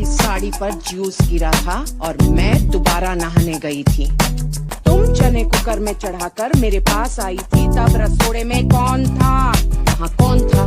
साड़ी पर जूस गिरा था और मैं दोबारा नहाने गई थी। तुम चने कुकर में चढ़ाकर मेरे पास आई थी, तब रसोड़े में कौन था? वहाँ कौन था?